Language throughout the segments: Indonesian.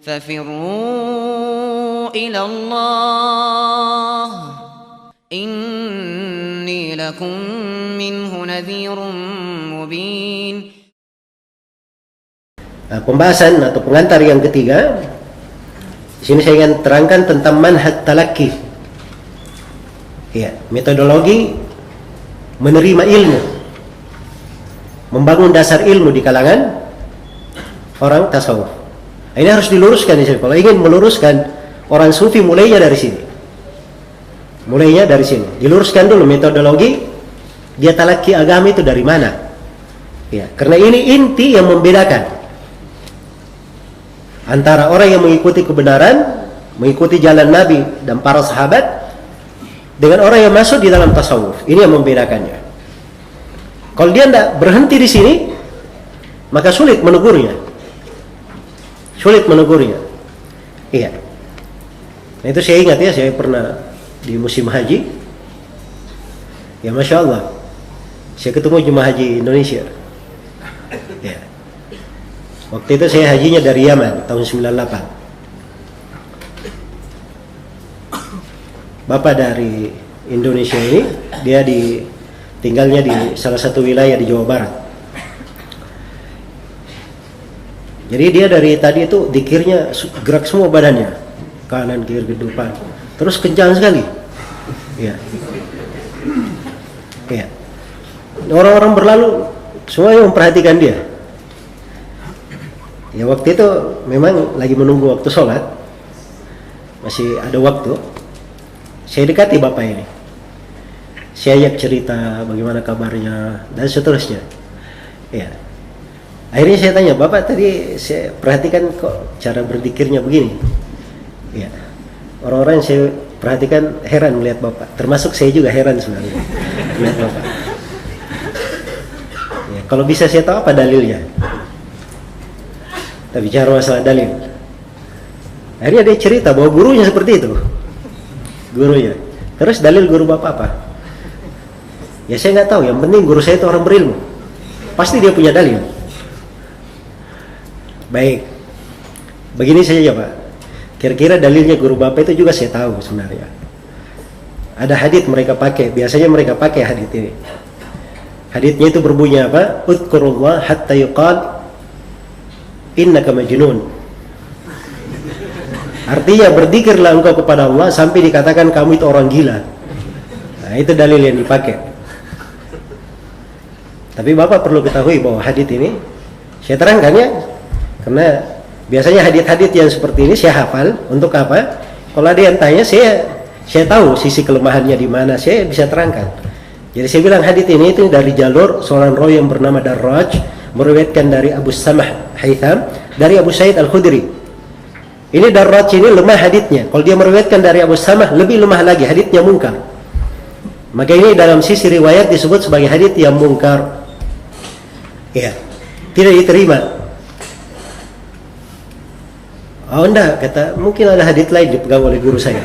ففروا إلى الله إني لكم منه نذير مبين. Nah, pembahasan atau pengantar yang ketiga, di sini saya ingin terangkan tentang manhaj talaqi. Ya, metodologi menerima ilmu, membangun dasar ilmu di kalangan orang tasawuf. Ini harus diluruskan di sini. Kalau ingin meluruskan orang sufi, mulainya dari sini. Mulainya dari sini. Diluruskan dulu metodologi dia talaqi agama itu dari mana. Ya, karena ini inti yang membedakan antara orang yang mengikuti kebenaran, mengikuti jalan Nabi dan para sahabat, dengan orang yang masuk di dalam tasawuf. Ini yang membedakannya. Kalau dia tidak berhenti di sini, maka sulit menegurnya. Sulit menegurnya. Iya. Nah, itu saya ingat ya, saya pernah di musim haji. Ya, Masya Allah, saya ketemu jemaah haji Indonesia. Ya. Waktu itu saya hajinya dari Yaman tahun 98. Bapak dari Indonesia ini, dia tinggalnya di salah satu wilayah di Jawa Barat. Jadi dia dari tadi itu dikirnya gerak semua badannya, kanan kiri ke depan, terus kencang sekali. Ya. Ya. Orang-orang berlalu semuanya memperhatikan dia. Ya, waktu itu memang lagi menunggu waktu sholat, masih ada waktu. Saya dekati bapak ini, saya ajak cerita bagaimana kabarnya dan seterusnya. Ya, akhirnya saya tanya, bapak tadi saya perhatikan kok cara berzikirnya begini. Ya, orang-orang yang saya perhatikan heran melihat bapak, termasuk saya juga heran sebenarnya melihat bapak. Ya, kalau bisa saya tahu apa dalilnya. Kita bicara masalah dalil. Akhirnya dia cerita bahwa gurunya seperti itu. Gurunya. Terus dalil guru bapak apa? Ya saya nggak tahu. Yang penting guru saya itu orang berilmu. Pasti dia punya dalil. Baik. Begini saja Pak. Kira-kira dalilnya guru bapak itu juga saya tahu sebenarnya. Ada hadits mereka pakai. Biasanya mereka pakai hadits ini. Haditsnya itu berbunyi apa? Udhkurullah hatta yuqal innaka majnun. Artinya berzikirlah engkau kepada Allah sampai dikatakan kamu itu orang gila. Nah, itu dalil yang dipakai. Tapi Bapak perlu ketahui bahwa hadits ini saya terangkan ya, karena biasanya hadits-hadits yang seperti ini saya hafal. Untuk apa? Kalau ada yang tanya, saya tahu sisi kelemahannya di mana, saya bisa terangkan. Jadi saya bilang hadits ini itu dari jalur seorang rawi yang bernama Darraj, meriwayatkan dari Abu Samah Haytham dari Abu Sa'id Al-Khudri. Ini Darraj ini lemah haditsnya. Kalau dia meriwayatkan dari Abu Samah, lebih lemah lagi, haditsnya mungkar. Maka ini dalam sisi riwayat disebut sebagai hadits yang mungkar. Ya, tidak diterima. Oh enggak, kata mungkin ada hadits lain dipegang oleh guru saya.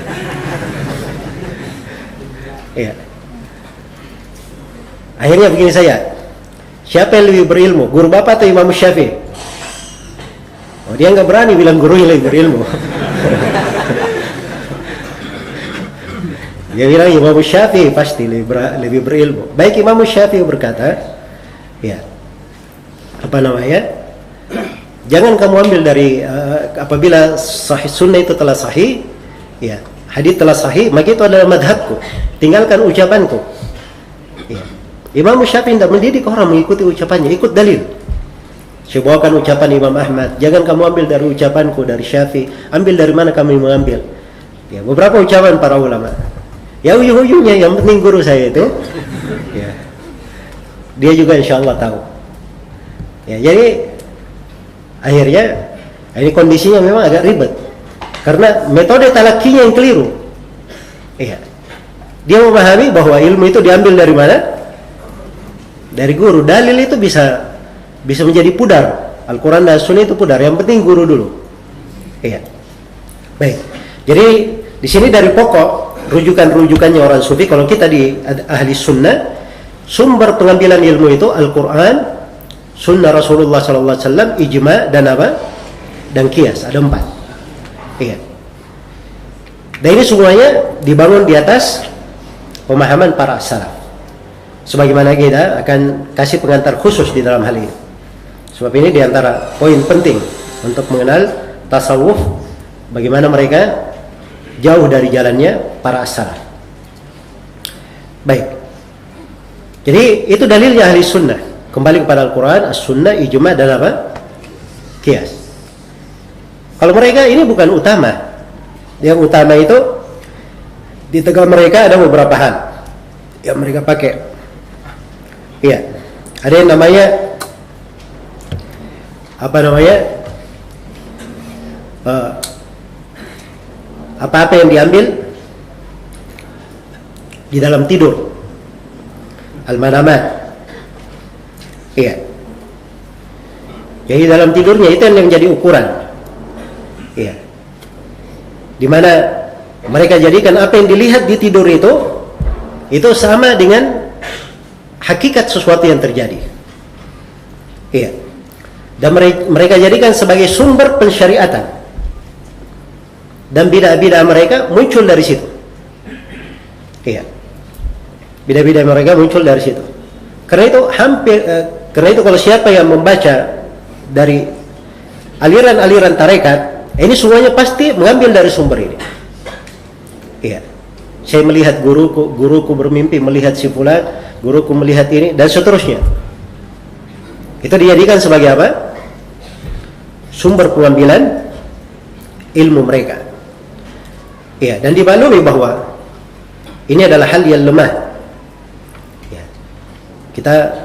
Ya. Akhirnya begini saya, siapa yang lebih berilmu, guru bapak atau Imam Syafi'i? Oh, dia nggak berani bilang gurunya lebih berilmu. Dia bilang Imam Syafi'i pasti lebih berilmu. Baik, Imam Syafi'i berkata, ya, apa namanya? Jangan kamu ambil dari apabila sahih sunnah itu telah sahih, ya, hadits telah sahih, maka itu adalah madhabku. Tinggalkan ucapanku. Ya. Imam Syafi'i tidak mendidik orang mengikuti ucapannya, ikut dalil. Saya bawakan ucapan Imam Ahmad, jangan kamu ambil dari ucapanku, dari Syafi'i, ambil dari mana kami mengambil. Ya, beberapa ucapan para ulama. Ya ujung-ujungnya yang penting guru saya itu, ya, dia juga insya Allah tahu. Ya, jadi akhirnya ini kondisinya memang agak ribet karena metode talakinya yang keliru. Iya, dia memahami bahwa ilmu itu diambil dari mana? Dari guru. Dalil itu bisa menjadi pudar. Al-Quran dan Sunnah itu pudar. Yang penting guru dulu. Iya. Baik. Jadi di sini dari pokok rujukan-rujukannya orang sufi. Kalau kita di ahli sunnah, sumber pengambilan ilmu itu Al-Quran, Sunnah Rasulullah SAW, ijma dan apa? Dan qiyas. Ada 4. Iya. Dan ini semuanya dibangun di atas pemahaman para salaf. Sebagaimana kita akan kasih pengantar khusus di dalam hal ini. Sebab ini diantara poin penting untuk mengenal tasawuf, bagaimana mereka jauh dari jalannya para salaf. Baik. Jadi itu dalilnya ahli sunnah. Kembali kepada Al-Quran, as-sunnah, ijma' dan apa? Qiyas. Kalau mereka ini bukan utama. Yang utama itu di tengah mereka ada beberapa hal yang mereka pakai. Iya. Ada yang namanya apa-apa yang diambil di dalam tidur. Al-manamat. Iya. Jadi dalam tidurnya itu yang jadi ukuran. Iya. Di mana mereka jadikan apa yang dilihat di tidur itu sama dengan hakikat sesuatu yang terjadi. Iya. Dan mereka jadikan sebagai sumber pensyariatan. Dan bidah-bidah mereka muncul dari situ. Iya. Bidah-bidah mereka muncul dari situ. Karena itu kalau siapa yang membaca dari aliran-aliran tarekat, ini semuanya pasti mengambil dari sumber ini. Iya. Saya melihat guruku bermimpi melihat si fulan, guruku melihat ini, dan seterusnya. Itu dijadikan sebagai apa? Sumber pengambilan ilmu mereka. Iya, dan dimaklumi bahwa ini adalah hal yang lemah. Ya. Kita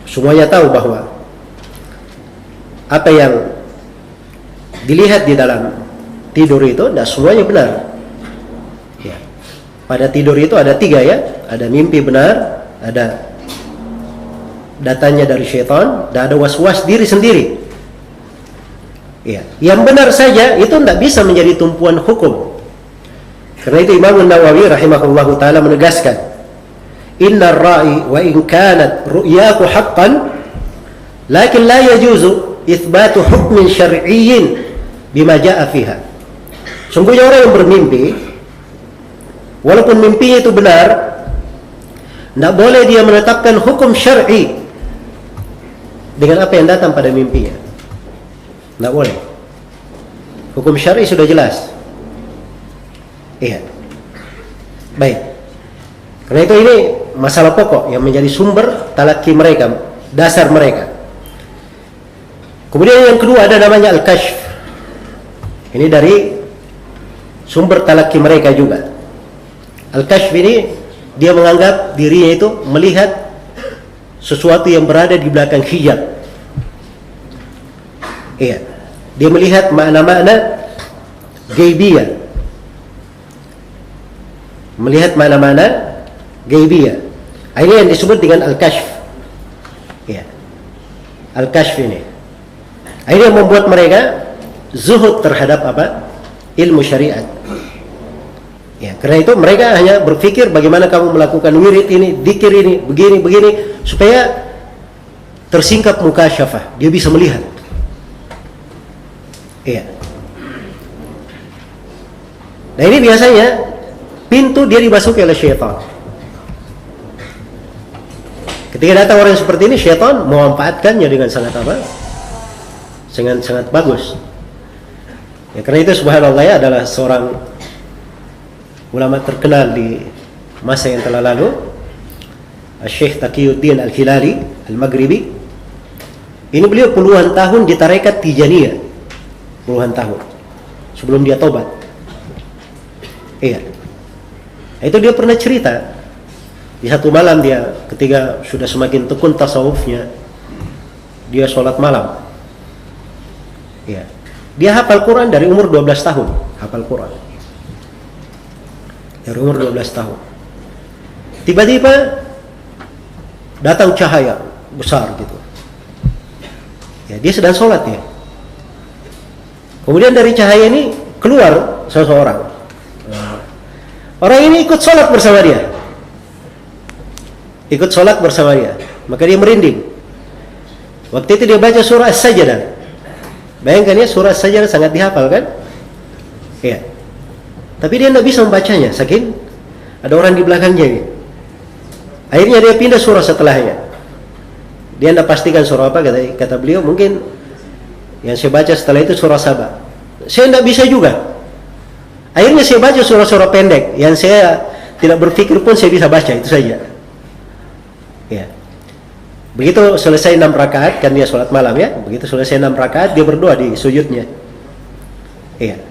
semuanya tahu bahwa apa yang dilihat di dalam tidur itu tidak semuanya benar. Ya. Pada tidur itu ada 3 ya, ada mimpi benar, ada datanya dari syaitan, dan ada was-was diri sendiri. Ya. Yang benar saja itu tidak bisa menjadi tumpuan hukum. Karena itu Imam Nawawi rahimahullahu taala menegaskan, inna ar-ra'i wa in kanat ru'yaku haqqan lakin la yajuzu itsbatu hukmin syar'iyyin bima jaa fiha. Sungguhnya orang yang bermimpi, walaupun mimpinya itu benar, tidak boleh dia menetapkan hukum syar'i dengan apa yang datang pada mimpinya. Tidak boleh. Hukum syar'i sudah jelas. Iya. Baik. Karena itu ini masalah pokok yang menjadi sumber talaki mereka, dasar mereka. Kemudian yang kedua ada namanya al-kashf. Ini dari sumber talaki mereka juga. Al-kashf ini dia menganggap dirinya itu melihat sesuatu yang berada di belakang hijab. Iya. Dia melihat makna-makna gaibiyah. Melihat mana-mana gaibiyah. Ini yang disebut dengan al-kashf. Ya. Al-kashf ini. Ini yang membuat mereka zuhud terhadap apa? Ilmu syariat. Ya, karena itu mereka hanya berpikir bagaimana kamu melakukan wirid ini, dzikir ini, begini supaya tersingkap mukasyafah, dia bisa melihat. Iya. Nah, ini biasanya pintu dia dimasuki oleh syaitan. Ketika datang orang seperti ini, syaitan memanfaatkannya dengan sangat apa? Sangat bagus. Ya, karena itu subhanallah ya, adalah seorang ulama terkenal di masa yang telah lalu, Syekh Taqiyuddin Al-Hilali Al-Maghribi. Ini beliau puluhan tahun di tarekat Tijaniyah. Puluhan tahun sebelum dia tobat. Iya. Itu dia pernah cerita di satu malam dia ketika sudah semakin tekun tasawufnya, dia sholat malam. Ya. Dia hafal Quran dari umur 12 tahun, hafal Quran. Dari umur 12 tahun. Tiba-tiba datang cahaya besar gitu. Ya, dia sedang sholat ya. Kemudian dari cahaya ini keluar seseorang. Orang ini ikut sholat bersama dia. Ikut sholat bersama dia. Maka dia merinding. Waktu itu dia baca surah As-Sajdah. Bayangkan ya, surah As-Sajdah sangat dihafal kan? Ya. Tapi dia tidak bisa membacanya, saking ada orang di belakangnya. Gitu. Akhirnya dia pindah surah setelahnya. Dia tidak pastikan surah apa, kata beliau, mungkin yang saya baca setelah itu surah Saba. Saya tidak bisa juga. Akhirnya saya baca surah-surah pendek yang saya tidak berpikir pun saya bisa baca, itu saja. Ya. Begitu selesai 6 rakaat, kan dia sholat malam ya. Begitu selesai 6 rakaat, dia berdoa di sujudnya. Iya.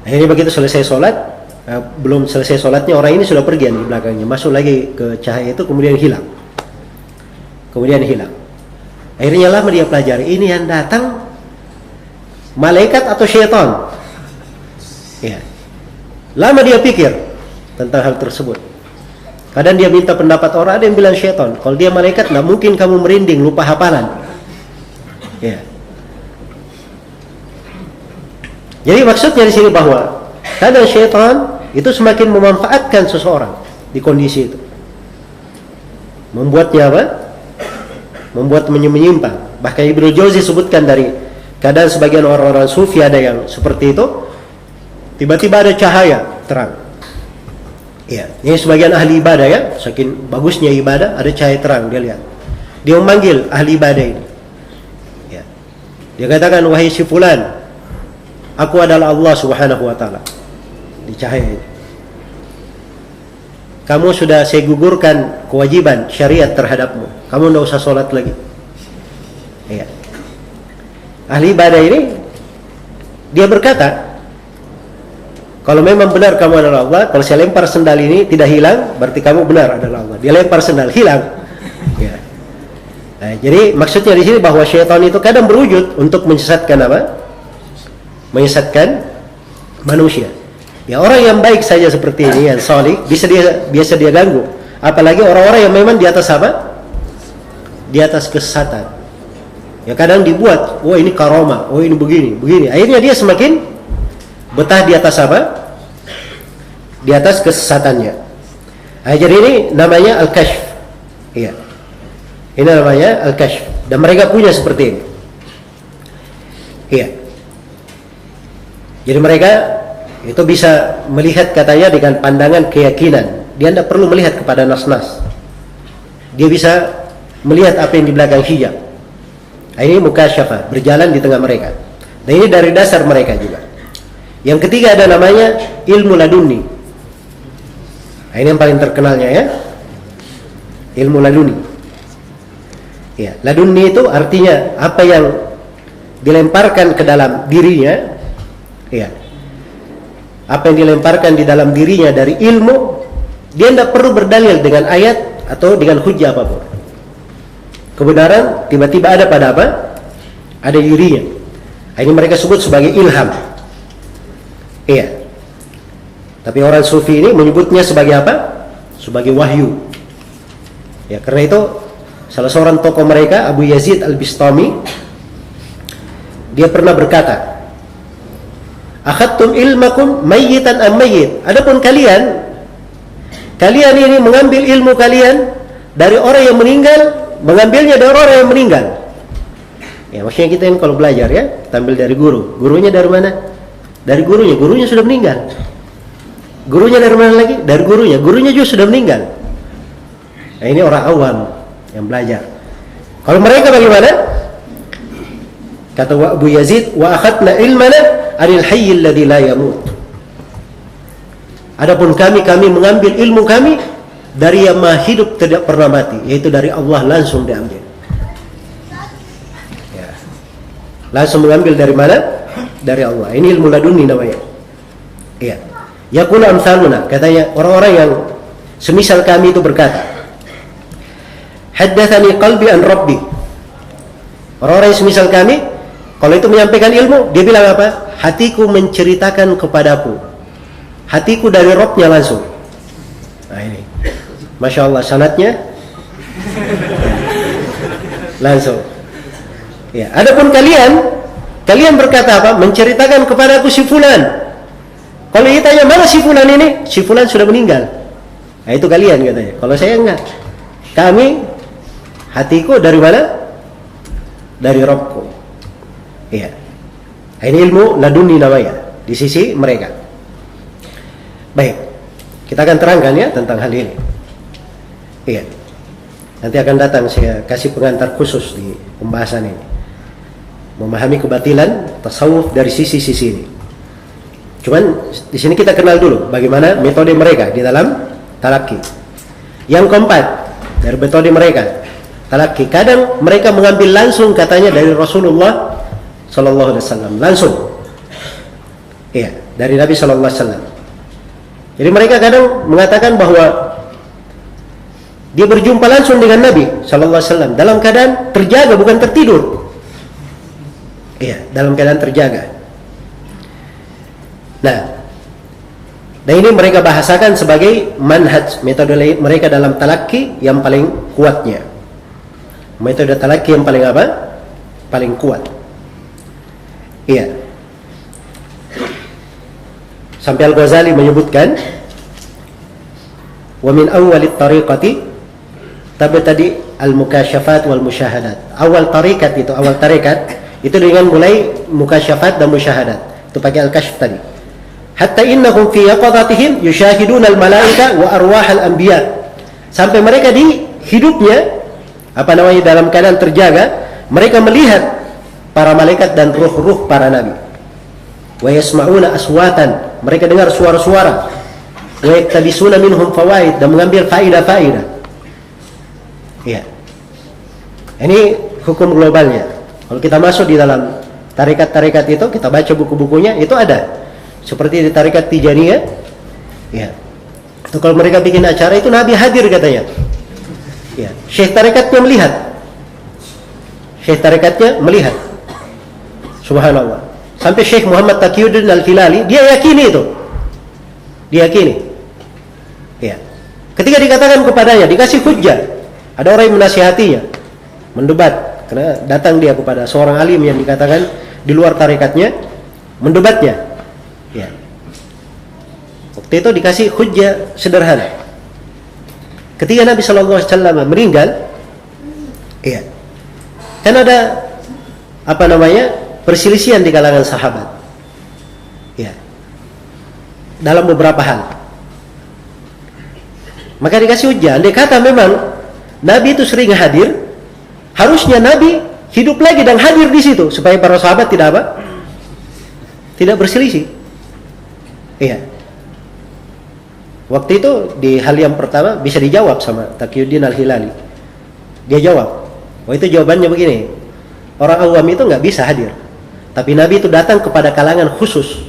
Akhirnya begitu selesai sholat, belum selesai sholatnya orang ini sudah pergi di belakangnya, masuk lagi ke cahaya itu, kemudian hilang. Akhirnya lama dia pelajari, ini yang datang malaikat atau syaitan. Ya. Lama dia pikir tentang hal tersebut. Kadang dia minta pendapat orang, ada yang bilang syaitan. Kalau dia malaikat, nggak mungkin kamu merinding, lupa hafalan. Ya. Jadi maksudnya di sini bahwa kadang syaitan itu semakin memanfaatkan seseorang di kondisi itu, membuatnya apa? Membuat menyimpang. Bahkan Ibnu Jauzi sebutkan dari kadang sebagian orang-orang sufi ada yang seperti itu, tiba-tiba ada cahaya terang. Ya, ini sebagian ahli ibadah ya, saking bagusnya ibadah, ada cahaya terang, dia lihat. Dia memanggil ahli ibadah ini. Ya. Dia katakan, wahai si fulan, aku adalah Allah Subhanahu wa taala. Di cahaya ini. Kamu sudah saya gugurkan kewajiban syariat terhadapmu. Kamu tidak usah sholat lagi. Ya. Ahli ibadah ini dia berkata, kalau memang benar kamu adalah Allah, kalau saya lempar sendal ini tidak hilang, berarti kamu benar adalah Allah. Dia lempar sendal, hilang. Ya. Nah, jadi maksudnya di sini bahwa syaitan itu kadang berwujud untuk menyesatkan apa? Menyesatkan manusia. Ya, orang yang baik saja seperti ini, yang salih, biasa dia ganggu. Apalagi orang-orang yang memang di atas apa? Di atas kesesatan. Ya kadang dibuat, oh ini karomah, oh ini begini. Akhirnya dia semakin betah di atas apa? Di atas kesesatannya. Nah, jadi ini namanya al-kashf. Iya. Ini namanya al-kashf. Dan mereka punya seperti ini. Iya. Jadi mereka itu bisa melihat katanya dengan pandangan keyakinan. Dia tidak perlu melihat kepada nas-nas. Dia bisa melihat apa yang di belakang hijab. Ini mukasyafah, berjalan di tengah mereka. Dan ini dari dasar mereka juga. Yang ketiga ada namanya ilmu laduni. Nah, ini yang paling terkenalnya ya. Ilmu laduni. Ya, laduni itu artinya apa yang dilemparkan ke dalam dirinya. Ya. Apa yang dilemparkan di dalam dirinya dari ilmu, dia tidak perlu berdalil dengan ayat atau dengan hujjah apapun. Kebenaran tiba-tiba ada pada apa? Ada dirinya. Ini mereka sebut sebagai ilham. Iya. Tapi orang sufi ini menyebutnya sebagai apa? Sebagai wahyu. Ya, karena itu salah seorang tokoh mereka, Abu Yazid Al-Bistami, dia pernah berkata, "Akhadtum ilmakum mayyitan am mayyit?" Adapun kalian ini mengambil ilmu kalian dari orang yang meninggal, mengambilnya dari orang yang meninggal. Ya, maksudnya kita ini kalau belajar ya, kita ambil dari guru. Gurunya dari mana? Dari gurunya. Gurunya sudah meninggal. Gurunya dari mana lagi? Dari gurunya. Gurunya juga sudah meninggal. Nah, ini orang awam yang belajar. Kalau mereka bagaimana? Kata Abu Yazid, wa akhadna ilmana anil hayyil ladzi la yamut. Adapun kami mengambil ilmu kami dari yang maha hidup tidak pernah mati, yaitu dari Allah langsung diambil. Ya. Langsung mengambil dari mana? Dari Allah. Ini ilmu laduni namanya. Iya. Yaqulu amsaluna, katanya orang-orang yang semisal kami itu berkata, haddatsani qalbi an rabbi. Orang-orang yang semisal kami, kalau itu menyampaikan ilmu, dia bilang apa? Hatiku menceritakan kepadaku. Hatiku dari Rabb-nya langsung. Nah ini. Masya Allah, sanadnya langsung. Ya, adapun kalian berkata apa? Menceritakan kepadaku si fulan. Kalau ditanya mana si fulan ini? Si fulan sudah meninggal. Nah itu kalian katanya. Kalau saya enggak. Kami, hatiku dari mana? Dari Rabbku. Iya. Ini ilmu laduni namanya di sisi mereka. Baik, kita akan terangkan ya tentang hal ini. Iya. Nanti akan datang saya kasih pengantar khusus di pembahasan ini. Memahami kebatilan tasawuf dari sisi-sisi ini. Cuman di sini kita kenal dulu bagaimana metode mereka di dalam talaki. Yang keempat dari metode mereka talaki, kadang mereka mengambil langsung katanya dari Rasulullah Sallallahu Alaihi Wasallam langsung. Iya, dari Nabi Sallallahu Alaihi Wasallam. Jadi mereka kadang mengatakan bahwa dia berjumpa langsung dengan Nabi Sallallahu Alaihi Wasallam dalam keadaan terjaga, bukan tertidur. Iya, dalam keadaan terjaga. Nah, dan ini mereka bahasakan sebagai manhaj, metode mereka dalam talaki yang paling kuatnya. Metode talaki yang paling apa? Paling kuat. Iya. Sampai Al-Ghazali menyebutkan, wa min awwalit tariqati tabtadi al-mukasyafat wal musyahadat. Awal tarikat itu, awal tarikat itu dengan mulai mukasyafat dan musyahadat. Itu pakai al-kasyf tadi. Hatta innahum fi yaqadatihim yushahiduna al-malaika wa arwah al-anbiya. Sampai mereka di hidupnya dalam keadaan terjaga, mereka melihat para malaikat dan ruh-ruh para nabi. Wa yasma'una aswatan, mereka dengar suara-suara. Wa yaktabisuna minhum fawaid, dan mengambil faedah-faedah. Iya. Ini hukum globalnya. Kalau kita masuk di dalam tarekat-tarekat itu, kita baca buku-bukunya, itu ada. Seperti di tarekat Tijaniyah, ya. Itu kalau mereka bikin acara itu Nabi hadir katanya. Ya, syekh tarekatnya melihat. Syekh tarekatnya melihat. Subhanallah. Sampai Syekh Muhammad Taqiyuddin Al-Hilali, dia yakini itu. Dia yakini. Ya. Ketika dikatakan kepadanya, dikasih hujjah. Ada orang yang menasihatinya, mendebat, karena datang dia kepada seorang alim yang dikatakan di luar tarekatnya, mendebatnya. Ya. Waktu itu dikasih hujjah sederhana. Ketika Nabi Sallallahu Alaihi Wasallam meninggal, ya, kan ada perselisihan di kalangan sahabat. Ya. Dalam beberapa hal. Maka dikasih hujjah. Andai kata memang Nabi itu sering hadir, harusnya Nabi hidup lagi dan hadir di situ supaya para sahabat tidak tidak berselisih. Iya. Waktu itu di hal yang pertama bisa dijawab sama Taqiyuddin Al-Hilali. Dia jawab. Itu jawabannya begini. Orang awam itu nggak bisa hadir. Tapi Nabi itu datang kepada kalangan khusus.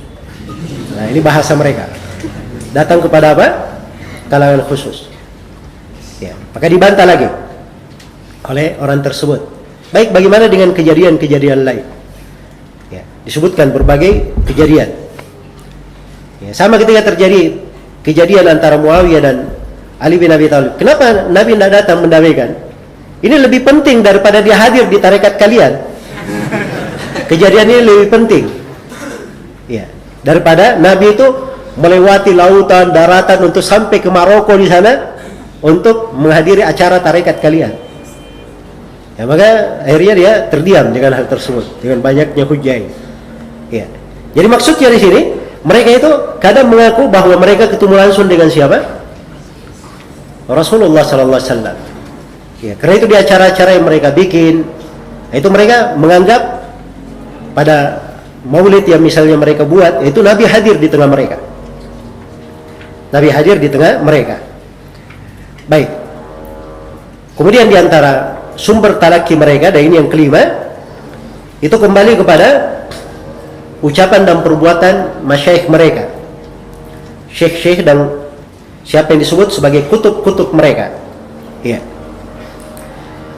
Nah, ini bahasa mereka. Datang kepada apa? Kalangan khusus. Ya, maka dibantah lagi oleh orang tersebut. Baik, bagaimana dengan kejadian-kejadian lain? Ya, disebutkan berbagai kejadian. Ya, sama ketika terjadi kejadian antara Muawiyah dan Ali bin Abi Thalib. Kenapa Nabi tidak datang mendamaikan? Ini lebih penting daripada dia hadir di tarekat kalian. Kejadian ini lebih penting. Ya, daripada Nabi itu melewati lautan, daratan untuk sampai ke Maroko di sana untuk menghadiri acara tarekat kalian. Ya, maka akhirnya dia terdiam dengan hal tersebut, dengan banyaknya hujjah. Ya. Jadi maksudnya di sini, mereka itu kadang mengaku bahwa mereka ketemu langsung dengan siapa? Rasulullah Sallallahu Alaihi Wasallam. Ya, karena itu di acara-acara yang mereka bikin, itu mereka menganggap pada maulid yang misalnya mereka buat, itu Nabi hadir di tengah mereka. Nabi hadir di tengah mereka. Baik. Kemudian di antara sumber talaki mereka, dan ini yang kelima, itu kembali kepada ucapan dan perbuatan masyaikh mereka, syekh-syekh dan siapa yang disebut sebagai kutub-kutub mereka. Ya.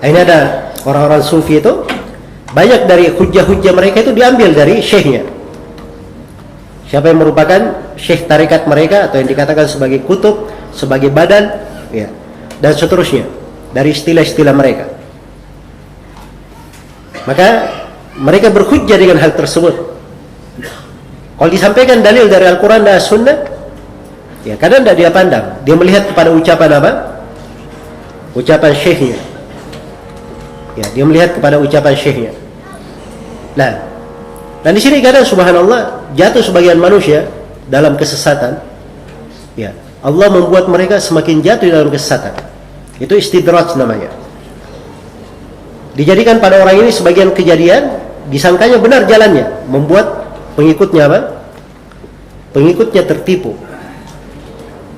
Ini ada orang-orang sufi itu, banyak dari hujjah-hujjah mereka itu diambil dari syekhnya. Siapa yang merupakan syekh tarekat mereka atau yang dikatakan sebagai kutub, sebagai badan, ya, dan seterusnya dari istilah-istilah mereka. Maka mereka berhujjah dengan hal tersebut. Kalau disampaikan dalil dari Al-Quran dan Sunnah, ya kadang tidak dia pandang. Dia melihat kepada ucapan apa? Ucapan syekhnya. Ya, dia melihat kepada ucapan syekhnya. Nah, Dan di sini kadang subhanallah jatuh sebagian manusia dalam kesesatan. Ya, Allah membuat mereka semakin jatuh dalam kesesatan. Itu istidraj namanya. Dijadikan pada orang ini sebagian kejadian, disangkanya benar jalannya, membuat pengikutnya apa? Pengikutnya tertipu.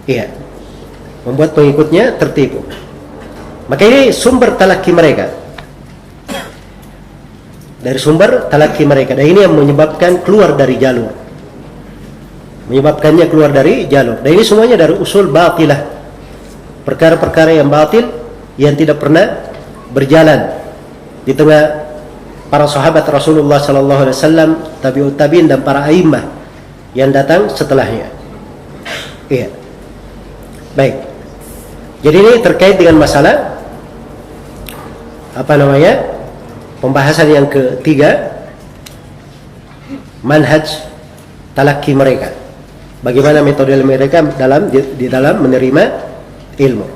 Iya. Membuat pengikutnya tertipu. Maka ini sumber talaki mereka. Dari sumber talaki mereka. Dan ini yang menyebabkan keluar dari jalur. Menyebabkannya keluar dari jalur. Dan ini semuanya dari usul batilah. Perkara-perkara yang batil, yang tidak pernah berjalan di tengah para sahabat Rasulullah SAW, tabi'ut tabi'in, dan para a'immah yang datang setelahnya. Iya. Baik. Jadi ini terkait dengan masalah pembahasan yang ketiga, manhaj talaki mereka. Bagaimana metode mereka di dalam menerima ilmu.